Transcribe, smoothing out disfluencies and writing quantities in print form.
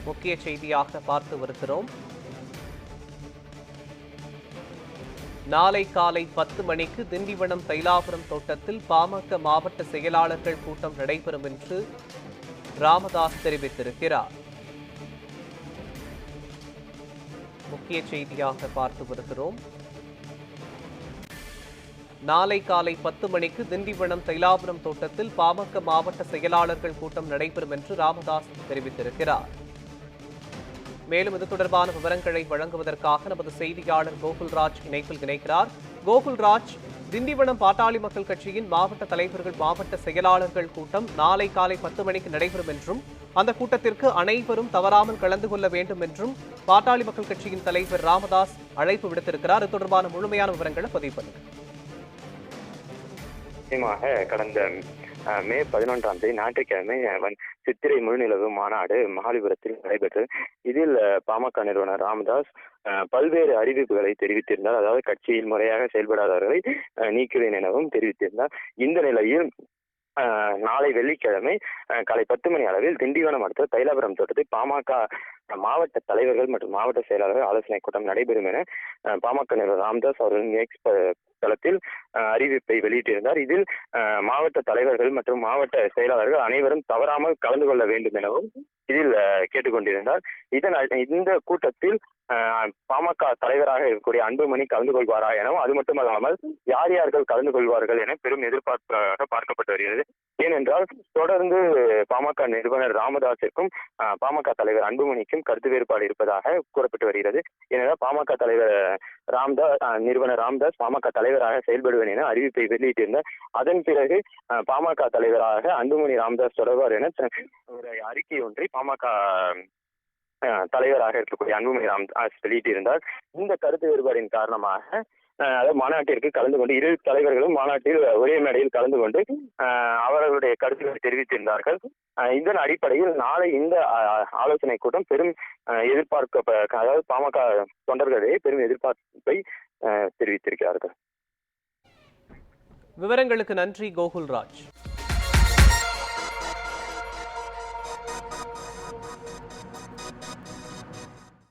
முக்கிய செய்தியாக பார்த்து வருகிறோம். நாளை காலை 10 மணிக்கு திண்டிவனம் தைலாபுரம் தோட்டத்தில் பாமக மாவட்ட செயலாளர்கள் கூட்டம் நடைபெறும் என்று ராமதாஸ் தெரிவித்திருக்கிறார். முக்கிய செய்தியாக பார்த்து வருகிறோம். நாளை காலை 10 மணிக்கு திண்டிவனம் தைலாபுரம் தோட்டத்தில் பாமக மாவட்ட செயலாளர்கள் கூட்டம் நடைபெறும் என்று ராமதாஸ் தெரிவித்திருக்கிறார். மேலும் இது தொடர்பான விவரங்களை வழங்குவதற்காக நமது செய்தியாளர் கோகுல்ராஜ் இணைப்பில் இணைக்கிறார். கோகுல்ராஜ், திண்டிவனம் பாட்டாளி மக்கள் கட்சியின் மாவட்ட தலைவர்கள் மாவட்ட செயலாளர்கள் கூட்டம் நாளை காலை 10 மணிக்கு நடைபெறும் என்றும் அந்த கூட்டத்திற்கு அனைவரும் தவறாமல் கலந்து கொள்ள வேண்டும் என்றும் பாட்டாளி மக்கள் கட்சியின் தலைவர் ராமதாஸ் அழைப்பு விடுத்திருக்கிறார். இது தொடர்பான முழுமையான விவரங்களை பதிவு பண்ணுங்க. கடந்த மே 11ஆம் தேதி ஞாயிற்றுக்கிழமை சித்திரை முழுநிலவு மாநாடு மகாலிபுரத்தில் நடைபெற்றது. இதில் பாமக நிறுவனர் ராமதாஸ் பல்வேறு அறிவிப்புகளை தெரிவித்திருந்தார். அதாவது கட்சியில் முறையாக செயல்படாதவர்களை நீக்குவேன் எனவும் தெரிவித்திருந்தார். இந்த நிலையில் நாளை வெள்ளிக்கிழமை காலை 10 மணி அளவில் திண்டிவனம் அடுத்த தைலாபுரம் தோட்டத்தில் பாமக மாவட்ட தலைவர்கள் மற்றும் மாவட்ட செயலாளர்கள் ஆலோசனை கூட்டம் நடைபெறும் என பாமக நிறுவனர் ராமதாஸ் அவர்களின் எக்ஸ் தளத்தில் அறிவிப்பை வெளியிட்டிருந்தார். இதில் மாவட்ட தலைவர்கள் மற்றும் மாவட்ட செயலாளர்கள் அனைவரும் தவறாமல் கலந்து கொள்ள வேண்டும் எனவும் இதில் கேட்டுக்கொண்டிருந்தார். இந்த கூட்டத்தில் பாமக தலைவராக இருக்கக்கூடிய அன்புமணி கலந்து கொள்வாரா எனவும், அது மட்டுமல்லாமல் யார் யார்கள் கலந்து கொள்வார்கள் என பெரும் எதிர்பார்ப்பாக பார்க்கப்பட்டு வருகிறது. ஏனென்றால் தொடர்ந்து பாமக நிறுவனர் ராமதாஸிற்கும் பாமக தலைவர் அன்புமணிக்கும் கருத்து வேறுபாடு இருப்பதாக கூறப்பட்டு வருகிறது. ஏனென்றால் பாமக தலைவர் நிறுவனர் ராமதாஸ் பாமக தலைவராக செயல்படுவேன் என அறிவிப்பை வெளியிட்டிருந்தார். அதன் பிறகு பாமக தலைவராக அன்புமணி ராமதாஸ் தொடர்வார் என ஒரு அறிக்கை ஒன்றை பாமக தலைவராக இருக்கக்கூடிய அன்புமணி ராமதாஸ் வெளியிட்டிருந்தார். இந்த கருத்து வேறுபாடின் காரணமாக மாநாட்டிற்கு கலந்து கொண்டு இரு தலைவர்களும் மாநாட்டில் ஒரே மேடையில் கலந்து கொண்டு அவர்களுடைய கருத்துக்களை தெரிவித்திருந்தார்கள். இதன் அடிப்படையில் நாளை இந்த ஆலோசனை கூட்டம் பெரும் அதாவது பாமக தொண்டர்களிடையே பெரும் எதிர்பார்ப்பை தெரிவித்திருக்கிறார்கள். விவரங்களுக்கு நன்றி கோகுல்ராஜ்.